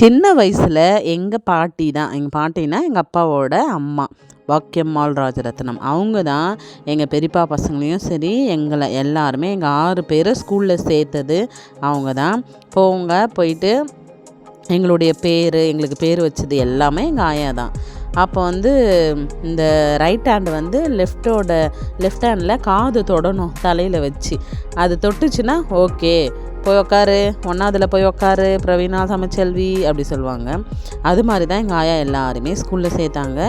சின்ன வயசில் எங்கள் பாட்டி தான், எங்கள் பாட்டினா எங்கள் அப்பாவோட அம்மா பாக்கியம்மாள் ராஜரத்னம். அவங்க தான் எங்கள் பெரியப்பா பசங்களையும் சரி எங்களை எல்லாருமே எங்கள் 6 பேரை ஸ்கூலில் சேர்த்தது அவங்க தான். போயிட்டு எங்களுக்கு பேர் வச்சது எல்லாமே எங்கள் ஆயா தான். அப்போ இந்த ரைட் ஹேண்டு லெஃப்ட் ஹேண்டில் காது தொடணும் தலையில் வச்சு. அது தொட்டுச்சுன்னா ஓகே போய் உக்காரு, 1ஆவதுல போய் உக்காரு பிரவீனா சமச்செல்வி அப்படி சொல்லுவாங்க. அது மாதிரி தான் எங்கள் ஆயா எல்லாருமே ஸ்கூலில் சேர்த்தாங்க.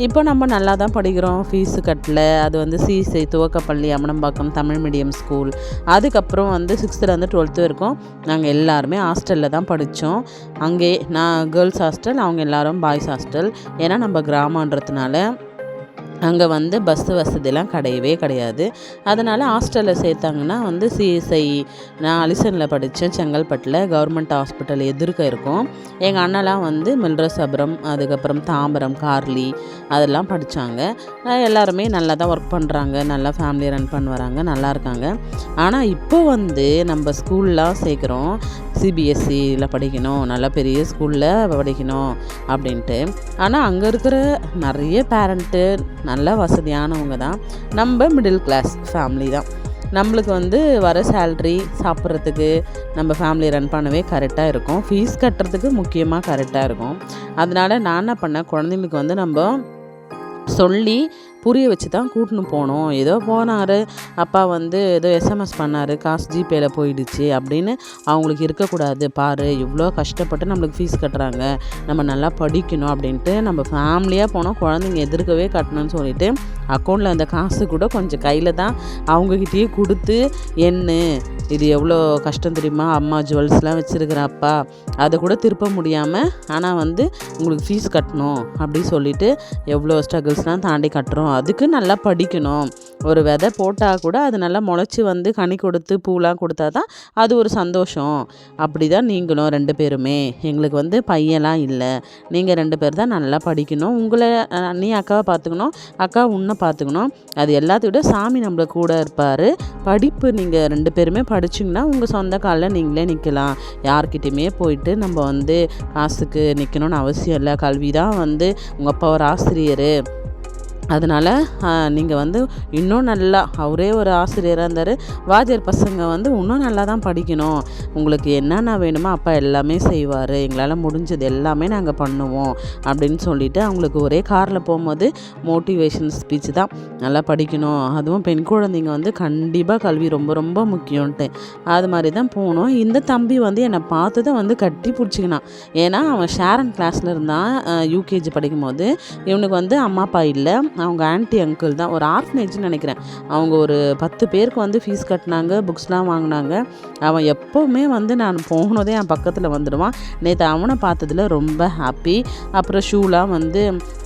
இப்போ நம்ம நல்லா தான் படிக்கிறோம், ஃபீஸு கட்டல. அது சிசி துவக்கப்பள்ளி அமனம்பாக்கம் தமிழ் மீடியம் ஸ்கூல். அதுக்கப்புறம் 6th 12th வரைக்கும் நாங்கள் எல்லாருமே ஹாஸ்டலில் தான் படித்தோம். அங்கே நான் கேர்ள்ஸ் ஹாஸ்டல், அவங்க எல்லோரும் பாய்ஸ் ஹாஸ்டல். ஏன்னா நம்ம கிராமன்றதுனால அங்கே பஸ்ஸு வசதியெல்லாம் கிடையாது. அதனால் ஹாஸ்டலில் சேர்த்தாங்கன்னா சிஎஸ்ஐ, நான் அலிசனில் படித்தேன், செங்கல்பட்டில் கவர்மெண்ட் ஹாஸ்பிட்டல் எதிர்க்க இருக்கும். எங்கள் அண்ணெல்லாம் மில்ரசபுரம், அதுக்கப்புறம் தாம்பரம், கார்லி அதெல்லாம் படித்தாங்க. எல்லாருமே நல்லா தான் ஒர்க் பண்ணுறாங்க, நல்லா ஃபேமிலி ரன் பண்ணி வராங்க, நல்லா இருக்காங்க. ஆனால் இப்போ நம்ம ஸ்கூல்லாம் சேர்க்குறோம், சிபிஎஸ்சியில் படிக்கணும், நல்லா பெரிய ஸ்கூலில் படிக்கணும் அப்படின்ட்டு. ஆனால் அங்கே இருக்கிற நிறைய பேரண்ட்டு நல்ல வசதியானவங்க தான். நம்ம மிடில் கிளாஸ் ஃபேமிலி தான். நம்மளுக்கு வர சேல்ரி சாப்பிட்றதுக்கு நம்ம ஃபேமிலி ரன் பண்ணவே கரெக்டாக இருக்கும், ஃபீஸ் கட்டுறதுக்கு முக்கியமாக கரெக்டாக இருக்கும். அதனால் நான் என்ன பண்ணேன், குழந்தைங்களுக்கு நம்ம சொல்லி புரிய வச்சு தான் கூட்டின்னு போனோம். ஏதோ போனார் அப்பா ஏதோ எஸ்எம்எஸ் பண்ணார், காசு ஜிபேயில் போயிடுச்சு அப்படின்னு அவங்களுக்கு இருக்கக்கூடாது. பாரு இவ்வளோ கஷ்டப்பட்டு நம்மளுக்கு ஃபீஸ் கட்டுறாங்க, நம்ம நல்லா படிக்கணும் அப்படின்ட்டு நம்ம ஃபேமிலியாக போனோம். குழந்தைங்க எதிர்க்கவே கட்டணும்னு சொல்லிட்டு அக்கௌண்ட்டில் அந்த காசு கூட கொஞ்சம் கையில் தான் அவங்கக்கிட்டேயே கொடுத்து, இது எவ்வளோ கஷ்டம் தெரியுமா, அம்மா ஜுவல்ஸ்லாம் வச்சுருக்கிறப்பா அதை கூட திருப்ப முடியாமல், ஆனால் உங்களுக்கு ஃபீஸ் கட்டணும் அப்படி சொல்லிவிட்டு எவ்வளோ ஸ்ட்ரகிள்ஸ்லாம் தாண்டி கட்டுறோம். அதுக்கு நல்லா படிக்கணும். ஒரு விதை போட்டால் கூட அது நல்லா முளைச்சி கனி கொடுத்து பூலாம் கொடுத்தா தான் அது ஒரு சந்தோஷம். அப்படி தான் நீங்களும் 2 பேருமே, எங்களுக்கு பையன்லாம் இல்லை, நீங்கள் 2 பேர் தான் நல்லா படிக்கணும். உங்களை நீ அக்காவை பார்த்துக்கணும், அக்கா உன்னை பார்த்துக்கணும். அது எல்லாத்தையும் விட சாமி நம்மள கூட இருப்பார். படிப்பு நீங்கள் 2 பேருமே படிச்சிங்கன்னா உங்கள் சொந்த காலில் நீங்களே நிற்கலாம். யார்கிட்டையுமே போயிட்டு நம்ம காசுக்கு நிற்கணும்னு அவசியம் இல்லை. கல்வி தான் உங்கள் அப்பா ஒரு ஆசிரியர், அதனால் நீங்கள் இன்னும் நல்லா, அவரே ஒரு ஆசிரியராக இருந்தார், வாத்தியார் பசங்க இன்னும் நல்லா தான் படிக்கணும். உங்களுக்கு என்னென்ன வேணுமோ அப்பா எல்லாமே செய்வார், எங்களால் முடிஞ்சது எல்லாமே நாங்கள் பண்ணுவோம் அப்படின்னு சொல்லிவிட்டு அவங்களுக்கு ஒரே காரில் போகும்போது மோட்டிவேஷன் ஸ்பீச் தான், நல்லா படிக்கணும், அதுவும் பெண் குழந்தைங்க கண்டிப்பாக கல்வி ரொம்ப ரொம்ப முக்கியம்ன்ட்டு. அது மாதிரி தான் போனோம். இந்த தம்பி என்னை பார்த்து தான் கட்டி பிடிச்சிக்கினான். ஏன்னா அவன் ஷேரன் கிளாஸில் இருந்தான், யூகேஜி படிக்கும்போது. இவனுக்கு அம்மா அப்பா இல்லை, அவங்க ஆன்ட்டி அங்கிள் தான், ஒரு ஆர்ஃபனேஜ்னு நினைக்கிறேன். அவங்க ஒரு 10 பேருக்கு ஃபீஸ் கட்டினாங்க, புக்ஸ்லாம் வாங்கினாங்க. அவன் எப்போவுமே நான் போனதே என் பக்கத்தில் வந்துடுவான். நேற்று அவனை பார்த்ததில் ரொம்ப ஹாப்பி. அப்புறம் ஷூலாம்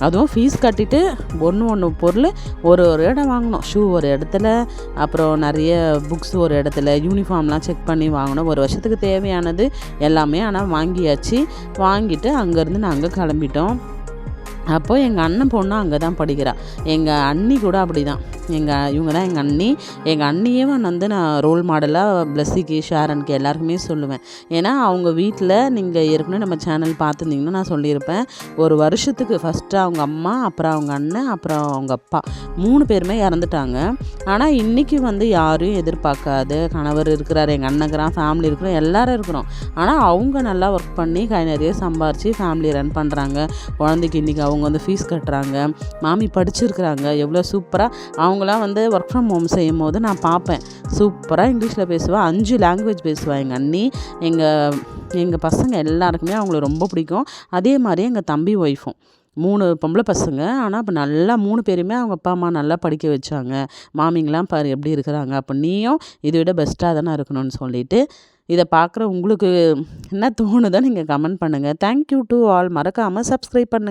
அதுவும் ஃபீஸ் கட்டிட்டு ஒன்று பொருள் ஒரு இடம் வாங்கினோம். ஷூ ஒரு இடத்துல, அப்புறம் நிறைய புக்ஸ் ஒரு இடத்துல, யூனிஃபார்ம்லாம் செக் பண்ணி வாங்கினோம். ஒரு வருஷத்துக்கு தேவையானது எல்லாமே ஆனால் வாங்கியாச்சு. வாங்கிட்டு அங்கேருந்து நாங்கள் கிளம்பிட்டோம். அப்போது எங்கள் அண்ணன் பொண்ணு அங்கே தான் படிக்கிறா. எங்கள் அண்ணி கூட அப்படி தான், இவங்க தான் எங்கள் அண்ணி. எங்கள் அண்ணியே நான் ரோல் மாடலாக பிளஸ்ஸிக்கு, ஷாரனுக்கு எல்லாருக்குமே சொல்லுவேன். ஏன்னா அவங்க வீட்டில் நீங்கள் ஏற்கனவே நம்ம சேனல் பார்த்துருந்தீங்கன்னா நான் சொல்லியிருப்பேன், ஒரு வருஷத்துக்கு ஃபஸ்ட்டு அவங்க அம்மா, அப்புறம் அவங்க அண்ணன், அப்புறம் அவங்க அப்பா 3 பேருமே இறந்துட்டாங்க. ஆனால் இன்றைக்கி யாரையும் எதிர்பார்க்காத கணவர் இருக்கிறார், எங்கள் அண்ணங்கிறான், ஃபேமிலி இருக்கிறோம், எல்லோரும் இருக்கிறோம். ஆனால் அவங்க நல்லா ஒர்க் பண்ணி கை நிறைய சம்பாரித்து ஃபேமிலி ரன் பண்ணுறாங்க. குழந்தைக்கு இன்றைக்கி அவங்க ஃபீஸ் கட்டுறாங்க, மாமி படிச்சிருக்கிறாங்க, எவ்வளோ சூப்பராக. அவங்களாம் ஒர்க் ஃப்ரம் ஹோம் செய்யும் போது நான் பார்ப்பேன், சூப்பராக இங்கிலீஷில் பேசுவாள், 5 லாங்குவேஜ் பேசுவாள் எங்கள் அண்ணி. எங்கள் பசங்க எல்லாருக்குமே அவங்கள ரொம்ப பிடிக்கும். அதே மாதிரி எங்கள் தம்பி ஒய்ஃபும் 3 பொம்பளை பசங்க. ஆனால் இப்போ நல்லா 3 பேருமே அவங்க அப்பா அம்மா நல்லா படிக்க வச்சாங்க. மாமிங்களாம் பாரு எப்படி இருக்கிறாங்க, அப்போ நீயும் இதை விட பெஸ்ட்டாக தானே இருக்கணும்னு சொல்லிட்டு, இதை பார்க்குற உங்களுக்கு என்ன தோணுதோ நீங்கள் கமெண்ட் பண்ணுங்கள். Thank you to all. மறக்காமல் சப்ஸ்கிரைப் பண்ணுங்கள்.